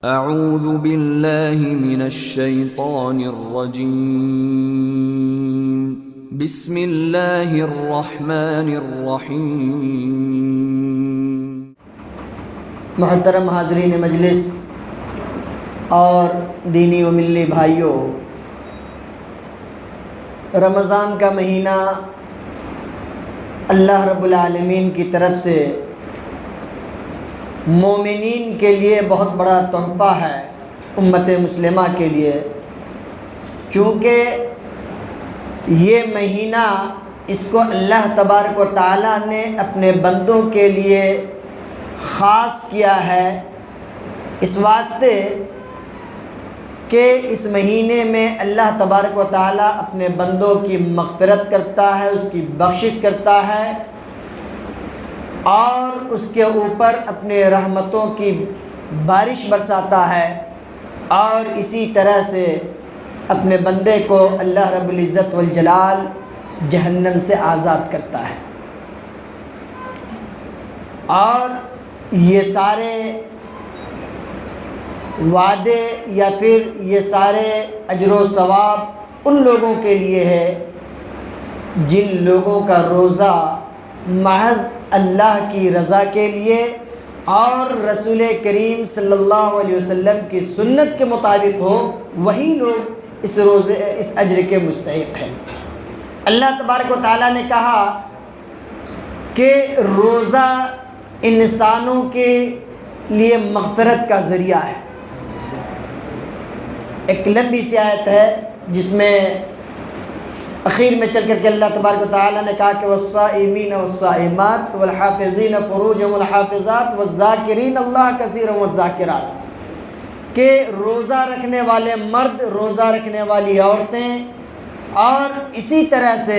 اعوذ باللہ من الشیطان الرجیم بسم اللہ الرحمن الرحیم۔ محترم حاضرین مجلس اور دینی و ملی بھائیوں، رمضان کا مہینہ اللہ رب العالمین کی طرف سے مومنین کے لیے بہت بڑا تحفہ ہے، امت مسلمہ کے لیے، چونکہ یہ مہینہ اس کو اللہ تبارک و تعالیٰ نے اپنے بندوں کے لیے خاص کیا ہے، اس واسطے کہ اس مہینے میں اللہ تبارک و تعالیٰ اپنے بندوں کی مغفرت کرتا ہے، اس کی بخشش کرتا ہے اور اس کے اوپر اپنے رحمتوں کی بارش برساتا ہے، اور اسی طرح سے اپنے بندے کو اللہ رب العزت والجلال جہنم سے آزاد کرتا ہے۔ اور یہ سارے وعدے یا پھر یہ سارے اجر و ثواب ان لوگوں کے لیے ہے جن لوگوں کا روزہ محض اللہ کی رضا کے لیے اور رسول کریم صلی اللہ علیہ وسلم کی سنت کے مطابق ہو، وہی لوگ اس اجر کے مستحق ہیں۔ اللہ تبارک و تعالیٰ نے کہا کہ روزہ انسانوں کے لیے مغفرت کا ذریعہ ہے۔ ایک لمبی سی آیت ہے جس میں اخیر میں چل کر کے اللہ تبارک و تعالیٰ نے کہا کہ والصائمین والصائمات والحافظین فروجهم والحافظات والذاکرین اللہ کثیرا والذاکرات، کہ روزہ رکھنے والے مرد، روزہ رکھنے والی عورتیں، اور اسی طرح سے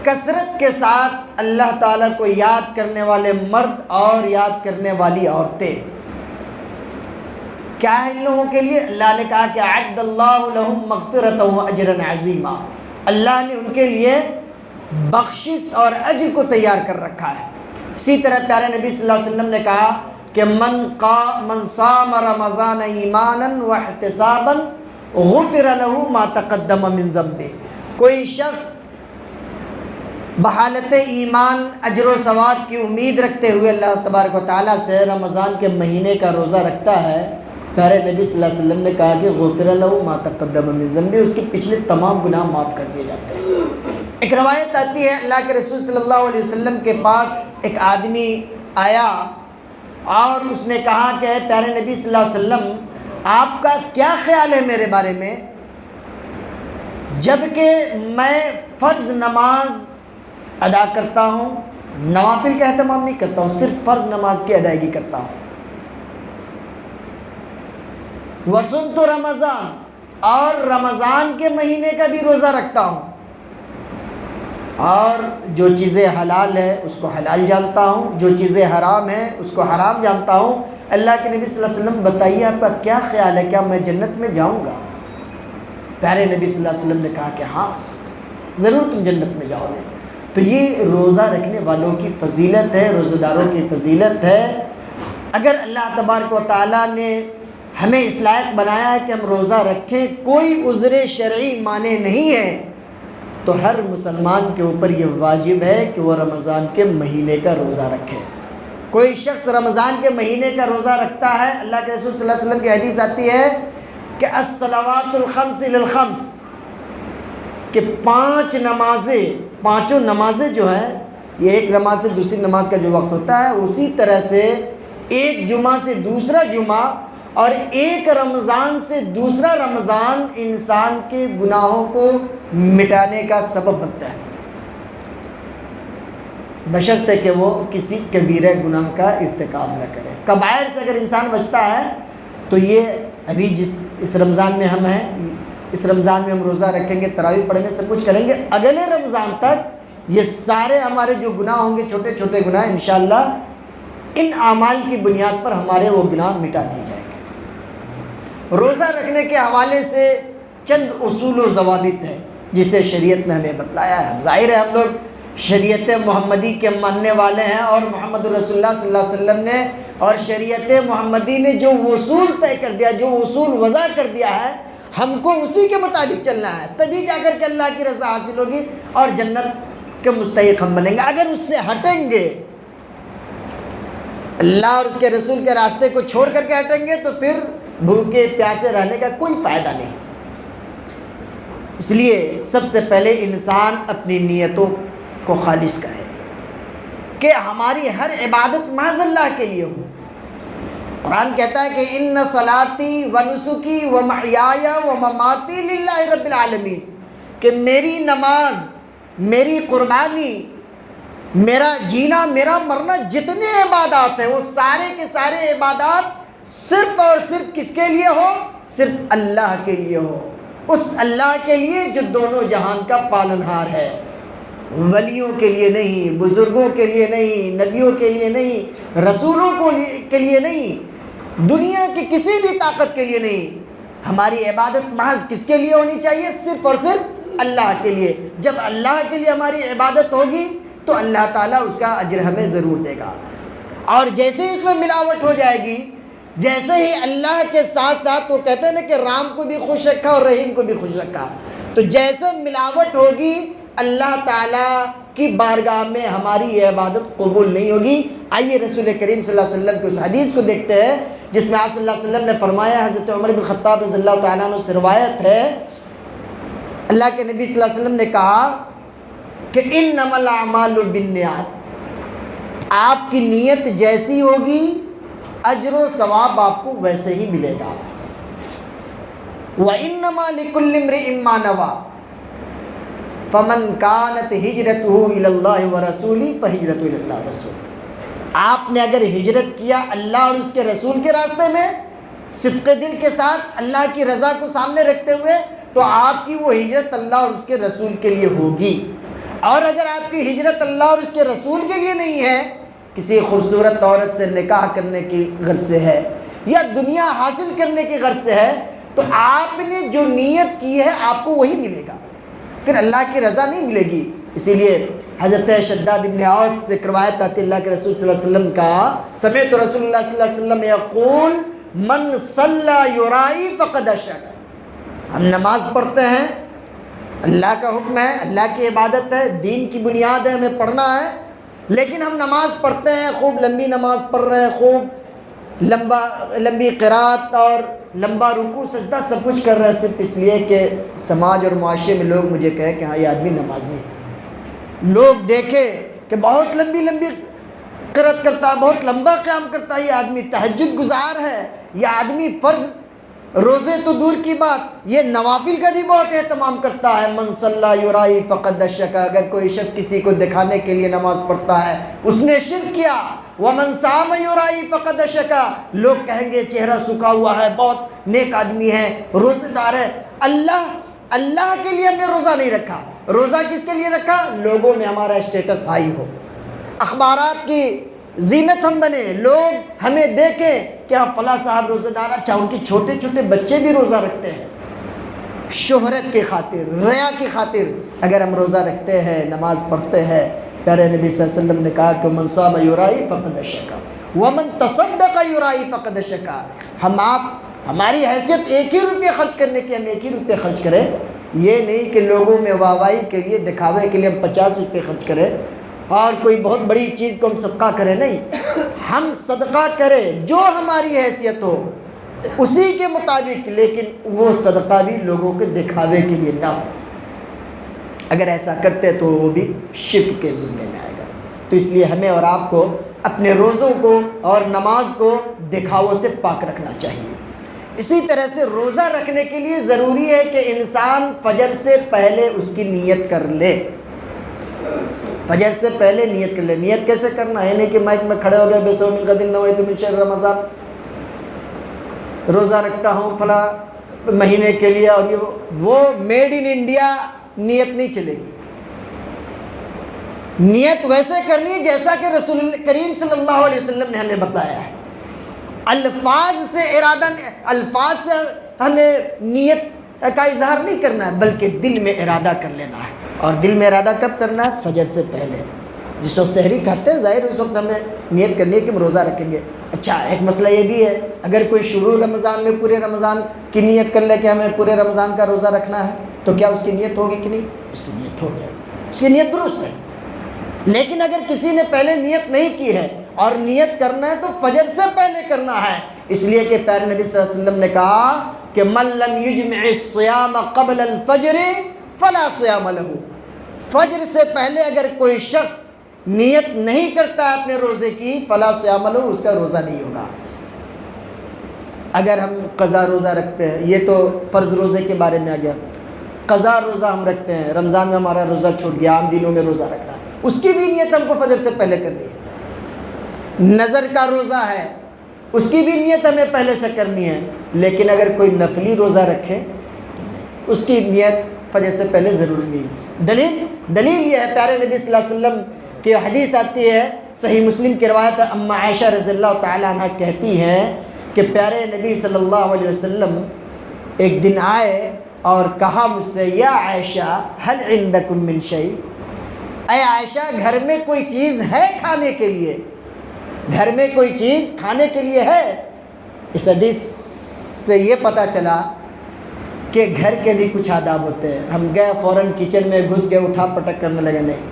کثرت کے ساتھ اللہ تعالیٰ کو یاد کرنے والے مرد اور یاد کرنے والی عورتیں۔ کیا ہے ان لوگوں کے لیے؟ اللہ نے کہا کہ اعد اللہ لهم مغفرۃ واجرا عظیما، اللہ نے ان کے لیے بخشش اور اجر کو تیار کر رکھا ہے۔ اسی طرح پیارے نبی صلی اللہ علیہ وسلم نے کہا کہ من صام رمضان ایمانا واحتسابا غفر له ما تقدم من ذنبه، کوئی شخص بحالت ایمان اجر و ثواب کی امید رکھتے ہوئے اللہ تبارک و تعالیٰ سے رمضان کے مہینے کا روزہ رکھتا ہے، پیارے نبی صلی اللہ علیہ وسلم نے کہا کہ غفر له ما تقدم من ذنبه، اس کے پچھلے تمام گناہ معاف کر دیے جاتے ہیں۔ ایک روایت آتی ہے اللہ کے رسول صلی اللہ علیہ وسلم کے پاس ایک آدمی آیا اور اس نے کہا کہ پیارے نبی صلی اللہ علیہ وسلم، آپ کا کیا خیال ہے میرے بارے میں، جب کہ میں فرض نماز ادا کرتا ہوں، نوافل کا اہتمام نہیں کرتا ہوں، صرف فرض نماز کی ادائیگی کرتا ہوں، وصمت رمضان، اور رمضان کے مہینے کا بھی روزہ رکھتا ہوں، اور جو چیزیں حلال ہے اس کو حلال جانتا ہوں، جو چیزیں حرام ہیں اس کو حرام جانتا ہوں، اللہ کے نبی صلی اللہ علیہ وسلم بتائیے آپ کا کیا خیال ہے، کیا میں جنت میں جاؤں گا؟ پیارے نبی صلی اللہ علیہ وسلم نے کہا کہ ہاں ضرور تم جنت میں جاؤ گے۔ تو یہ روزہ رکھنے والوں کی فضیلت ہے، روزہ داروں کی فضیلت ہے۔ اگر اللہ تبارک و تعالیٰ نے ہمیں اس لائق بنایا ہے کہ ہم روزہ رکھیں، کوئی عذر شرعی مانے نہیں ہے، تو ہر مسلمان کے اوپر یہ واجب ہے کہ وہ رمضان کے مہینے کا روزہ رکھے۔ کوئی شخص رمضان کے مہینے کا روزہ رکھتا ہے، اللہ کے رسول صلی اللہ علیہ وسلم کی حدیث آتی ہے کہ الصلوات الخمس للخمس، کہ پانچوں نمازیں جو ہیں، یہ ایک نماز سے دوسری نماز کا جو وقت ہوتا ہے، اسی طرح سے ایک جمعہ سے دوسرا جمعہ اور ایک رمضان سے دوسرا رمضان انسان کے گناہوں کو مٹانے کا سبب بنتا ہے، بشرطے کہ وہ کسی کبیرہ گناہ کا ارتکاب نہ کرے۔ کبائر سے اگر انسان بچتا ہے تو یہ ابھی اس رمضان میں ہم ہیں، اس رمضان میں ہم روزہ رکھیں گے، تراویح پڑھیں گے، سب کچھ کریں گے، اگلے رمضان تک یہ سارے ہمارے جو گناہ ہوں گے، چھوٹے چھوٹے گناہ، انشاءاللہ ان اعمال کی بنیاد پر ہمارے وہ گناہ مٹا دیے جائیں گے۔ روزہ رکھنے کے حوالے سے چند اصول و ضوابط ہیں جسے شریعت نے ہمیں بتلایا ہے۔ ظاہر ہے ہم لوگ شریعت محمدی کے ماننے والے ہیں اور محمد رسول اللہ صلی اللہ علیہ وسلم نے اور شریعت محمدی نے جو اصول طے کر دیا، جو اصول وضع کر دیا ہے، ہم کو اسی کے مطابق چلنا ہے، تبھی جا کر کے اللہ کی رضا حاصل ہوگی اور جنت کے مستحق ہم بنیں گے۔ اگر اس سے ہٹیں گے، اللہ اور اس کے رسول کے راستے کو چھوڑ کر کے ہٹیں گے، تو پھر بھوکے پیاسے رہنے کا کوئی فائدہ نہیں۔ اس لیے سب سے پہلے انسان اپنی نیتوں کو خالص کرے کہ ہماری ہر عبادت محض اللہ کے لیے ہو۔ قرآن کہتا ہے کہ ان صلاتی و نسکی و محیای و مماتی للہ رب العالمین، کہ میری نماز، میری قربانی، میرا جینا، میرا مرنا، جتنے عبادات ہیں وہ سارے کے سارے عبادات صرف اور صرف کس کے لیے ہو؟ صرف اللہ کے لیے ہو، اس اللہ کے لیے جو دونوں جہان کا پالنہار ہے، ولیوں کے لیے نہیں، بزرگوں کے لیے نہیں، نبیوں کے لیے نہیں، رسولوں کے لیے نہیں، دنیا کی کسی بھی طاقت کے لیے نہیں۔ ہماری عبادت محض کس کے لیے ہونی چاہیے؟ صرف اور صرف اللہ کے لیے۔ جب اللہ کے لیے ہماری عبادت ہوگی تو اللہ تعالیٰ اس کا اجر ہمیں ضرور دے گا۔ اور جیسے ہی اس میں ملاوٹ ہو جائے گی، جیسے ہی اللہ کے ساتھ ساتھ، وہ کہتے ہیں نا کہ رام کو بھی خوش رکھا اور رحیم کو بھی خوش رکھا، تو جیسے ملاوٹ ہوگی اللہ تعالیٰ کی بارگاہ میں ہماری یہ عبادت قبول نہیں ہوگی۔ آئیے رسول کریم صلی اللہ علیہ وسلم کی اس حدیث کو دیکھتے ہیں جس میں آپ صلی اللہ علیہ وسلم نے فرمایا، حضرت عمر بن خطاب رضی اللہ تعالیٰ عنہ سے روایت ہے، اللہ کے نبی صلی اللہ علیہ وسلم نے کہا کہ انما الاعمال بالنیات، آپ کی نیت جیسی ہوگی اجر و ثواب آپ کو ویسے ہی ملے گا۔ وَإِنَّمَا لِكُلِّ امْرِئٍ مَّا نَوَىٰ فَمَنْ كَانَتْ هِجْرَتُهُ إِلَى اللَّهِ وَرَسُولِهِ فَهِجْرَتُهُ إِلَى اللَّهِ وَرَسُولِهِ۔ آپ نے اگر ہجرت کیا اللہ اور اس کے رسول کے راستے میں صدق دل کے ساتھ اللہ کی رضا کو سامنے رکھتے ہوئے، تو آپ کی وہ ہجرت اللہ اور اس کے رسول کے لیے ہوگی۔ اور اگر آپ کی ہجرت اللہ اور اس کے رسول کے لیے نہیں ہے، کسی خوبصورت عورت سے نکاح کرنے کی غرض سے ہے یا دنیا حاصل کرنے کی غرض سے ہے، تو آپ نے جو نیت کی ہے آپ کو وہی ملے گا، پھر اللہ کی رضا نہیں ملے گی۔ اسی لیے حضرت شداد بن عوس سے روایت آتی اللہ کے رسول صلی اللہ علیہ وسلم کا، سمعت رسول اللہ صلی اللہ علیہ وسلم یقول من صلی یرائی فقد اشرک۔ ہم نماز پڑھتے ہیں، اللہ کا حکم ہے، اللہ کی عبادت ہے، دین کی بنیاد ہے، ہمیں پڑھنا ہے، لیکن ہم نماز پڑھتے ہیں، خوب لمبی نماز پڑھ رہے ہیں، خوب لمبی قرات اور لمبا رکوع سجدہ سب کچھ کر رہے ہیں، صرف اس لیے کہ سماج اور معاشرے میں لوگ مجھے کہیں کہ ہاں یہ آدمی نمازی ہے، لوگ دیکھے کہ بہت لمبی قرات کرتا ہے، بہت لمبا قیام کرتا ہے، یہ آدمی تہجد گزار ہے، یہ آدمی فرض روزے تو دور کی بات، یہ نوافل کا بھی بہت اہتمام کرتا ہے۔ من صلی یرائی فقد اشرک، اگر کوئی شخص کسی کو دکھانے کے لیے نماز پڑھتا ہے اس نے شرک کیا۔ ومن صام یرائی فقد اشرک، لوگ کہیں گے چہرہ سکھا ہوا ہے، بہت نیک آدمی ہے، روزے دار ہے۔ اللہ کے لیے ہم نے روزہ نہیں رکھا، روزہ کس کے لیے رکھا؟ لوگوں میں ہمارا اسٹیٹس ہائی ہو، اخبارات کی زینت ہم بنے، لوگ ہمیں دیکھیں کہ ہاں فلاں صاحب روزہ دار، اچھا ان کے چھوٹے چھوٹے بچے بھی روزہ رکھتے ہیں، شہرت کی خاطر، ریا کی خاطر اگر ہم روزہ رکھتے ہیں، نماز پڑھتے ہیں، پیارے نبی صلی اللہ علیہ وسلم نے کہا کہ من صام یرائی فقد اشرک ومن تصدق یرائی فقد اشرک۔ ہماری حیثیت ایک ہی روپیہ خرچ کرنے کی، ہم ایک ہی روپیہ خرچ کریں، یہ نہیں کہ لوگوں میں واہوائی کے لیے، دکھاوے کے لیے ہم 50 روپے خرچ کریں اور کوئی بہت بڑی چیز کو ہم صدقہ کریں، نہیں، ہم صدقہ کریں جو ہماری حیثیت ہو اسی کے مطابق، لیکن وہ صدقہ بھی لوگوں کے دکھاوے کے لیے نہ ہو۔ اگر ایسا کرتے تو وہ بھی شرک کے زمرے میں آئے گا۔ تو اس لیے ہمیں اور آپ کو اپنے روزوں کو اور نماز کو دکھاووں سے پاک رکھنا چاہیے۔ اسی طرح سے روزہ رکھنے کے لیے ضروری ہے کہ انسان فجر سے پہلے اس کی نیت کر لے، فجر سے پہلے نیت کر لے۔ نیت کیسے کرنا ہے؟ نہیں کہ مائک میں کھڑے ہو گئے بے صوم کا دن نویت من شہر رمضان، روزہ رکھتا ہوں فلاں مہینے کے لیے، اور وہ میڈ ان انڈیا نیت نہیں چلے گی۔ نیت ویسے کرنی ہے جیسا کہ رسول کریم صلی اللہ علیہ وسلم نے ہمیں بتایا ہے۔ الفاظ سے ہمیں نیت کا اظہار نہیں کرنا ہے، بلکہ دل میں ارادہ کر لینا ہے، اور دل میں ارادہ کب کرنا ہے؟ فجر سے پہلے۔ جس وقت سحری کھاتے ہیں ظاہر اس وقت ہمیں نیت کرنی ہے کہ ہم روزہ رکھیں گے۔ اچھا ایک مسئلہ یہ بھی ہے، اگر کوئی شروع رمضان میں پورے رمضان کی نیت کر لے کہ ہمیں پورے رمضان کا روزہ رکھنا ہے، تو کیا اس کی نیت ہوگی کہ نہیں؟ اس کی نیت ہو جائے گی، اس کی نیت درست ہے۔ لیکن اگر کسی نے پہلے نیت نہیں کی ہے اور نیت کرنا ہے تو فجر سے پہلے کرنا ہے، اس لیے کہ پیارے نبی صلی اللہ علیہ وسلم نے کہا کہ من لم یجمع الصیام قبل الفجر فلا صیام لہ، فجر سے پہلے اگر کوئی شخص نیت نہیں کرتا ہے اپنے روزے کی، فلا صیام لہ، اس کا روزہ نہیں ہوگا۔ اگر ہم قضا روزہ رکھتے ہیں، یہ تو فرض روزے کے بارے میں آ گیا، قضا روزہ ہم رکھتے ہیں، رمضان میں ہمارا روزہ چھوٹ گیا، عام دنوں میں روزہ رکھنا ہے، اس کی بھی نیت ہم کو فجر سے پہلے کرنی ہے۔ نظر کا روزہ ہے، اس کی بھی نیت ہمیں پہلے سے کرنی ہے، لیکن اگر کوئی نفلی روزہ رکھے اس کی نیت فجر سے پہلے ضروری نہیں ہے۔ دلیل یہ ہے، پیارے نبی صلی اللہ علیہ وسلم کی حدیث آتی ہے، صحیح مسلم کی روایت، اما عائشہ رضی اللہ تعالیٰ عنہ کہتی ہیں کہ پیارے نبی صلی اللہ علیہ وسلم ایک دن آئے اور کہا مجھ سے، یا عائشہ حل عندکم من شیء، اے عائشہ گھر میں کوئی چیز ہے کھانے کے لیے، گھر میں کوئی چیز کھانے کے لیے ہے؟ اس حدیث سے یہ پتہ چلا کہ گھر کے بھی کچھ آداب ہوتے ہیں۔ ہم گئے فوراً کچن میں گھس گئے، اٹھا پٹک کرنے لگے، نہیں،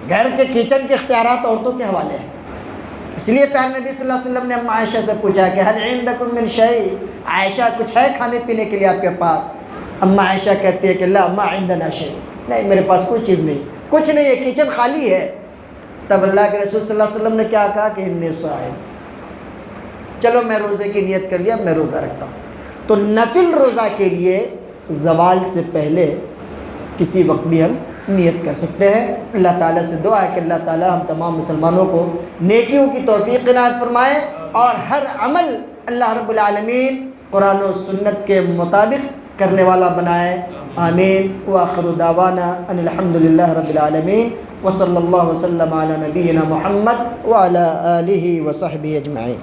گھر کے کچن کے اختیارات عورتوں کے حوالے ہیں۔ اس لیے پیارے نبی صلی اللہ علیہ وسلم نے اما عائشہ سے پوچھا کہ حل عندکم من شیء، عائشہ کچھ ہے کھانے پینے کے لیے آپ کے پاس؟ اما عائشہ کہتی ہے کہ لا ما عندنا شیء، نہیں میرے پاس کوئی چیز نہیں، کچھ نہیں ہے، کچن خالی ہے۔ تب اللہ کے رسول صلی اللہ علیہ وسلم نے کیا کہا کہ انی صائم، چلو میں روزے کی نیت کر لیا، میں روزہ رکھتا ہوں۔ تو نفل روزہ کے لیے زوال سے پہلے کسی وقت بھی ہم نیت کر سکتے ہیں۔ اللہ تعالیٰ سے دعا ہے کہ اللہ تعالیٰ ہم تمام مسلمانوں کو نیکیوں کی توفیق عنایت فرمائے اور ہر عمل اللہ رب العالمین قرآن و سنت کے مطابق کرنے والا بنائے، آمین۔ وآخر دعوانا ان الحمد للہ رب العالمین، وصلی اللہ وسلم علی نبینا محمد وعلی آلہ وصحبہ اجمعین۔